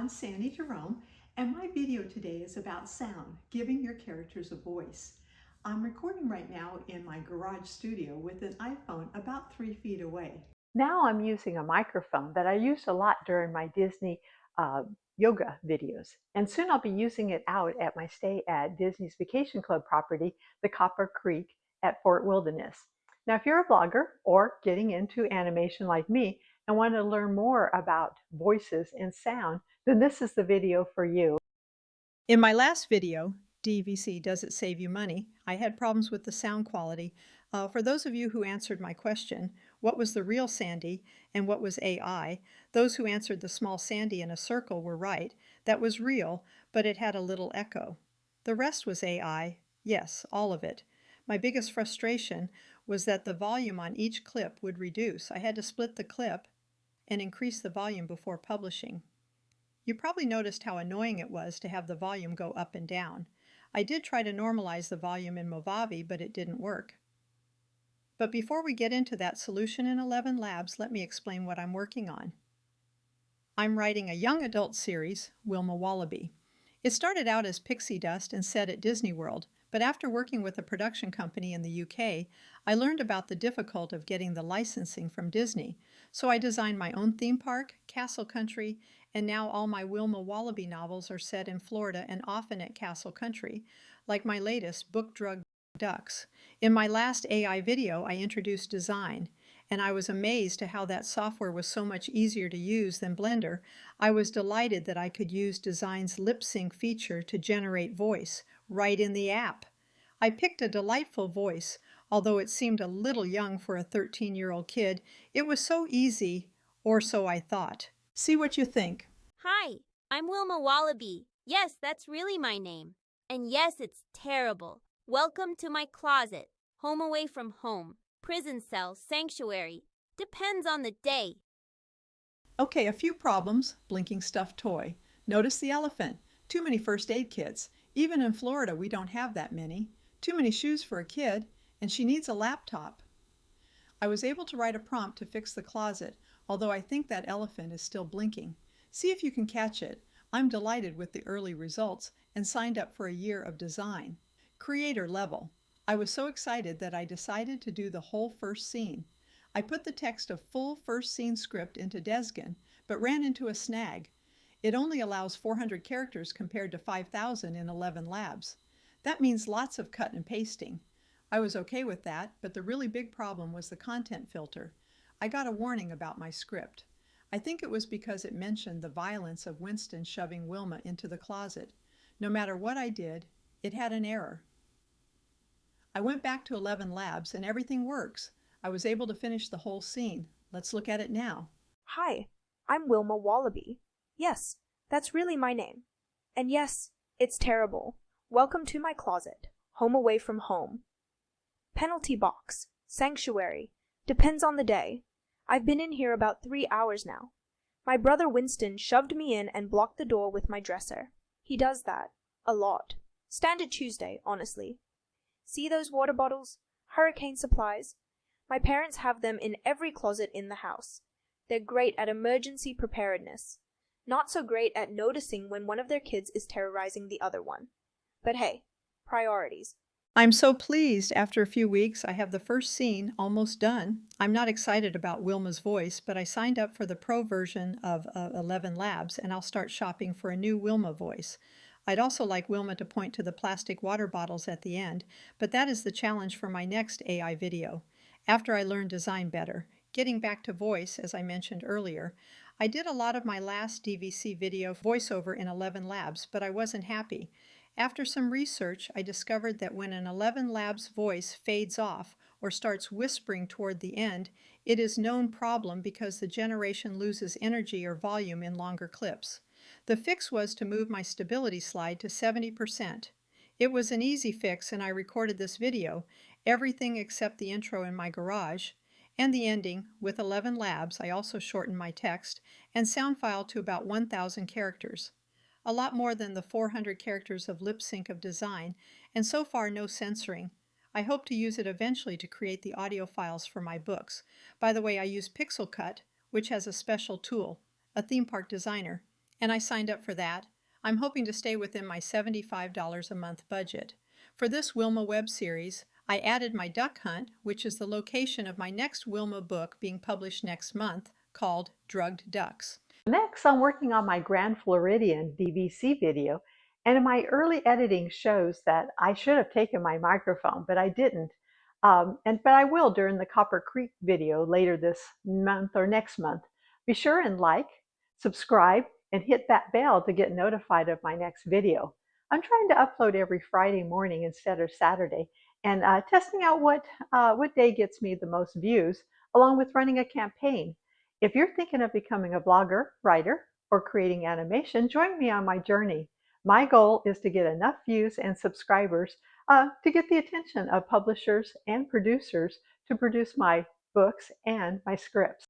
I'm Sandy Jerome, and my video today is about sound, giving your characters a voice. I'm recording right now in my garage studio with an iPhone about 3 feet away. Now I'm using a microphone that I used a lot during my Disney yoga videos, and soon I'll be using it out at my stay at Disney's Vacation Club property, the Copper Creek at Fort Wilderness. Now, if you're a blogger or getting into animation like me and want to learn more about voices and sound, then this is the video for you. In my last video, DVC, Does It Save You Money?, I had problems with the sound quality. For those of you who answered my question, what was the real Sandy and what was AI, those who answered the small Sandy in a circle were right. That was real, but it had a little echo. The rest was AI, yes, all of it. My biggest frustration was that the volume on each clip would reduce. I had to split the clip and increase the volume before publishing. You probably noticed how annoying it was to have the volume go up and down. I did try to normalize the volume in Movavi, but it didn't work. But before we get into that solution in ElevenLabs, let me explain what I'm working on. I'm writing a young adult series, Wilma Wallaby. It started out as pixie dust and set at Disney World, but after working with a production company in the UK, I learned about the difficulty of getting the licensing from Disney. So I designed my own theme park, Castle Country, and now all my Wilma Wallaby novels are set in Florida and often at Castle Country, like my latest, Book Drug Ducks. In my last AI video, I introduced Dzine, and I was amazed at how that software was so much easier to use than Blender. I was delighted that I could use Dzine's lip sync feature to generate voice right in the app. I picked a delightful voice, although it seemed a little young for a 13-year-old kid. It was so easy, or so I thought. See what you think. Hi, I'm Wilma Wallaby. Yes, that's really my name. And yes, it's terrible. Welcome to my closet. Home away from home. Prison cell, sanctuary. Depends on the day. Okay, a few problems. Blinking stuffed toy. Notice the elephant. Too many first aid kits. Even in Florida, we don't have that many. Too many shoes for a kid, and she needs a laptop. I was able to write a prompt to fix the closet, although I think that elephant is still blinking. See if you can catch it. I'm delighted with the early results and signed up for a year of design. Creator level. I was so excited that I decided to do the whole first scene. I put the text of full first scene script into Dzine, but ran into a snag. It only allows 400 characters compared to 5,000 in ElevenLabs. That means lots of cut and pasting. I was okay with that, but the really big problem was the content filter. I got a warning about my script. I think it was because it mentioned the violence of Winston shoving Wilma into the closet. No matter what I did, it had an error. I went back to ElevenLabs and everything works. I was able to finish the whole scene. Let's look at it now. Hi, I'm Wilma Wallaby. Yes, that's really my name. And yes, it's terrible. Welcome to my closet. Home away from home. Penalty box. Sanctuary. Depends on the day. I've been in here about 3 hours now. My brother Winston shoved me in and blocked the door with my dresser. He does that. A lot. Standard Tuesday, honestly. See those water bottles? Hurricane supplies? My parents have them in every closet in the house. They're great at emergency preparedness. Not so great at noticing when one of their kids is terrorizing the other one. But hey, priorities. I'm so pleased. After a few weeks, I have the first scene almost done. I'm not excited about Wilma's voice, but I signed up for the pro version of ElevenLabs, and I'll start shopping for a new Wilma voice. I'd also like Wilma to point to the plastic water bottles at the end, but that is the challenge for my next AI video. After I learn Dzine better. Getting back to voice, as I mentioned earlier, I did a lot of my last DVC video voiceover in ElevenLabs, but I wasn't happy. After some research, I discovered that when an ElevenLabs voice fades off or starts whispering toward the end, it is a known problem because the generation loses energy or volume in longer clips. The fix was to move my stability slide to 70%. It was an easy fix, and I recorded this video, everything except the intro in my garage, and the ending. With ElevenLabs, I also shortened my text and sound file to about 1,000 characters. A lot more than the 400 characters of lip sync of Dzine, and so far no censoring. I hope to use it eventually to create the audio files for my books. By the way, I use Pixelcut, which has a special tool, a theme park designer, and I signed up for that. I'm hoping to stay within my $75 a month budget. For this Wilma web series, I added my duck hunt, which is the location of my next Wilma book being published next month, called Drugged Ducks. Next, I'm working on my Grand Floridian DVC video, and my early editing shows that I should have taken my microphone, but I didn't. But I will during the Copper Creek video later this month or next month. Be sure and like, subscribe, and hit that bell to get notified of my next video. I'm trying to upload every Friday morning instead of Saturday, and testing out what day gets me the most views, along with running a campaign. If you're thinking of becoming a blogger, writer, or creating animation, join me on my journey. My goal is to get enough views and subscribers to get the attention of publishers and producers to produce my books and my scripts.